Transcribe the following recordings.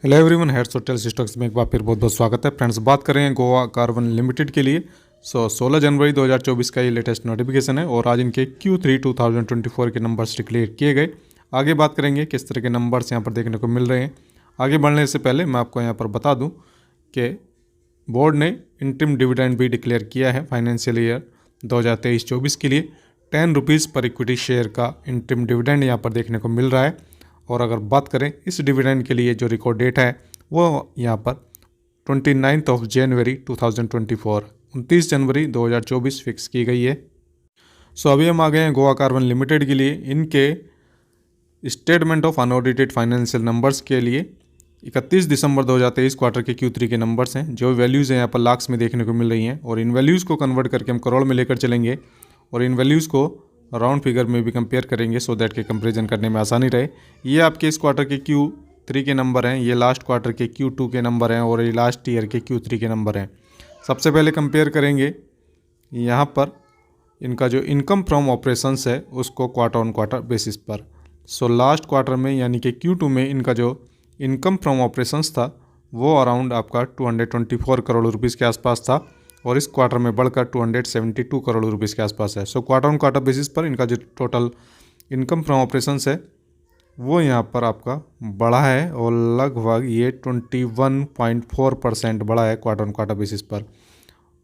Hello everyone, heads hotel stocks में एक बार फिर बहुत बहुत स्वागत है। फ्रेंड्स, बात कर रहे हैं गोवा कार्बन लिमिटेड के लिए। 16 जनवरी 2024 का ये लेटेस्ट नोटिफिकेशन है और आज इनके Q3 2024 के नंबर्स डिक्लेयर किए गए। आगे बात करेंगे किस तरह के नंबर्स यहाँ पर देखने को मिल रहे हैं। आगे बढ़ने से पहले मैं आपको यहाँ पर बता दूँ कि बोर्ड ने इंटरिम डिविडेंड भी डिक्लेयर किया है फाइनेंशियल ईयर 2023-24 के लिए। 10 रुपीज़ पर इक्विटी शेयर का इंटरिम डिविडेंड यहाँ पर देखने को मिल रहा है। और अगर बात करें इस डिविडेंड के लिए जो रिकॉर्ड डेट है वो यहाँ पर 29 जनवरी 2024 29 जनवरी 2024 फिक्स की गई है। अभी हम आ गए हैं गोवा कार्बन लिमिटेड के लिए। इनके statement of unaudited financial numbers के लिए 31 दिसंबर 2023 क्वार्टर के Q3 के नंबर्स हैं। जो वैल्यूज़ हैं यहाँ पर लाख्स में देखने को मिल रही हैं और इन वैल्यूज़ को कन्वर्ट करके हम करोड़ में लेकर चलेंगे और इन वैल्यूज़ को राउंड फिगर में भी कंपेयर करेंगे सो दैट के कंपैरिजन करने में आसानी रहे। ये आपके इस क्वार्टर के Q3 के नंबर हैं, ये लास्ट क्वार्टर के Q2 के नंबर हैं और ये लास्ट ईयर के Q3 के नंबर हैं। सबसे पहले कंपेयर करेंगे यहाँ पर इनका जो इनकम फ्रॉम ऑपरेशंस है उसको क्वार्टर ऑन क्वार्टर बेसिस पर। लास्ट क्वार्टर में यानी कि Q2 में इनका जो इनकम फ्रॉम ऑपरेशंस था वो अराउंड आपका 224 करोड़ रुपीज़ के आसपास था और इस क्वार्टर में बढ़कर 272 करोड़ रुपीज़ के आसपास है। क्वार्टर ऑन क्वार्टर बेसिस पर इनका जो टोटल इनकम फ्रॉम ऑपरेशंस है वो यहाँ पर आपका बढ़ा है और लगभग ये 21.4% बढ़ा है क्वार्टर ऑन क्वार्टर बेसिस पर।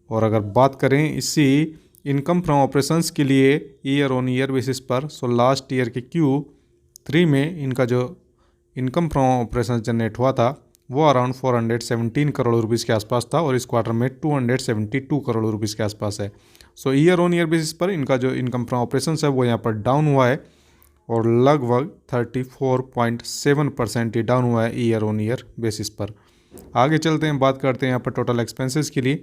और अगर बात करें इसी इनकम फ्रॉम ऑपरेशंस के लिए ईयर ऑन ईयर बेसिस पर, लास्ट ईयर के Q3 में इनका जो इनकम फ्रॉम ऑपरेशंस जनरेट हुआ था वो अराउंड 417 करोड़ रुपीज़ के आसपास था और इस क्वार्टर में 272 करोड़ रुपीज़ के आसपास है। ईयर ऑन ईयर बेसिस पर इनका जो इनकम फ्रॉम ऑपरेशंस है वो यहाँ पर डाउन हुआ है और लगभग 34.7% ये डाउन हुआ है ईयर ऑन ईयर बेसिस पर। आगे चलते हैं, बात करते हैं यहाँ पर टोटल एक्सपेंसेस के लिए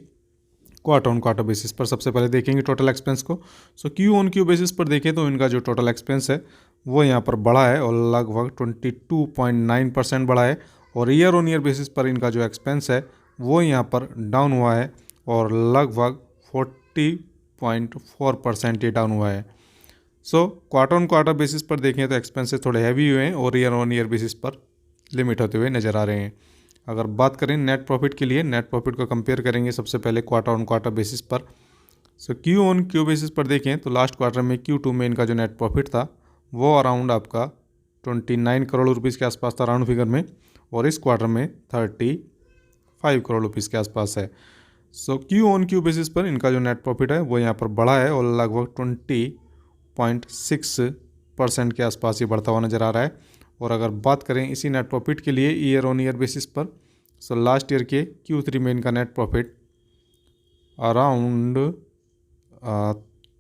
क्वार्टर ऑन क्वार्टर बेसिस पर। सबसे पहले देखेंगे टोटल एक्सपेंस को। Q ऑन Q बेसिस पर देखें तो इनका जो टोटल एक्सपेंस है वो यहाँ पर बढ़ा है और लगभग 22.9% बढ़ा है और ईयर ऑन ईयर बेसिस पर इनका जो एक्सपेंस है वो यहाँ पर डाउन हुआ है और लगभग 40.4% ये डाउन हुआ है। क्वार्टर ऑन क्वार्टर बेसिस पर देखें तो एक्सपेंसेस थोड़े हैवी हुए हैं और ईयर ऑन ईयर बेसिस पर लिमिट होते हुए नज़र आ रहे हैं। अगर बात करें नेट प्रॉफिट के लिए, नेट प्रॉफिट को कंपेयर करेंगे सबसे पहले क्वार्टर ऑन क्वार्टर बेसिस पर। Q ऑन Q बेसिस पर देखें तो लास्ट क्वार्टर में Q2 में इनका जो नेट प्रॉफिट था वो अराउंड आपका 29 करोड़ रुपीज़ के आसपास था राउंड फिगर में और इस क्वार्टर में 35 करोड़ रुपीज़ के आसपास है। Q ऑन Q बेसिस पर इनका जो नेट प्रॉफिट है वो यहाँ पर बढ़ा है और लगभग 20.6% के आसपास ये बढ़ता हुआ नज़र आ रहा है। और अगर बात करें इसी नेट प्रॉफिट के लिए ईयर ऑन ईयर बेसिस पर, लास्ट ईयर के Q3 में इनका net profit around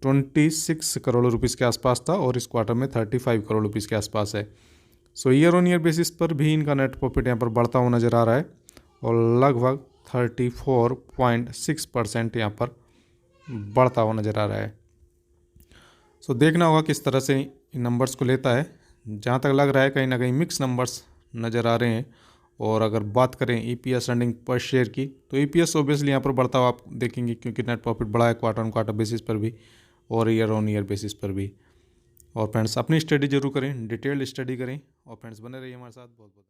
26 crore rupees के आसपास था और इस क्वार्टर में 35 करोड़ रुपीज़ के आसपास है। ईयर ऑन ईयर बेसिस पर भी इनका नेट प्रॉफिट यहाँ पर बढ़ता हुआ नज़र आ रहा है और लगभग 34.6% यहाँ पर बढ़ता हुआ नज़र आ रहा है। देखना होगा किस तरह से इन नंबर्स को लेता है। जहाँ तक लग रहा है कहीं ना कहीं मिक्स नंबर्स नज़र आ रहे हैं। और अगर बात करें EPS अर्निंग पर शेयर की तो EPS ऑब्वियसली यहाँ पर बढ़ता हुआ आप देखेंगे क्योंकि नेट प्रॉफिट बढ़ा है क्वार्टर ऑन क्वार्टर बेसिस पर भी और ईयर ऑन ईयर बेसिस पर भी। और फ्रेंड्स, अपनी स्टडी जरूर करें, डिटेल्ड स्टडी करें और फ्रेंड्स बने रहिए हमारे साथ। बहुत बहुत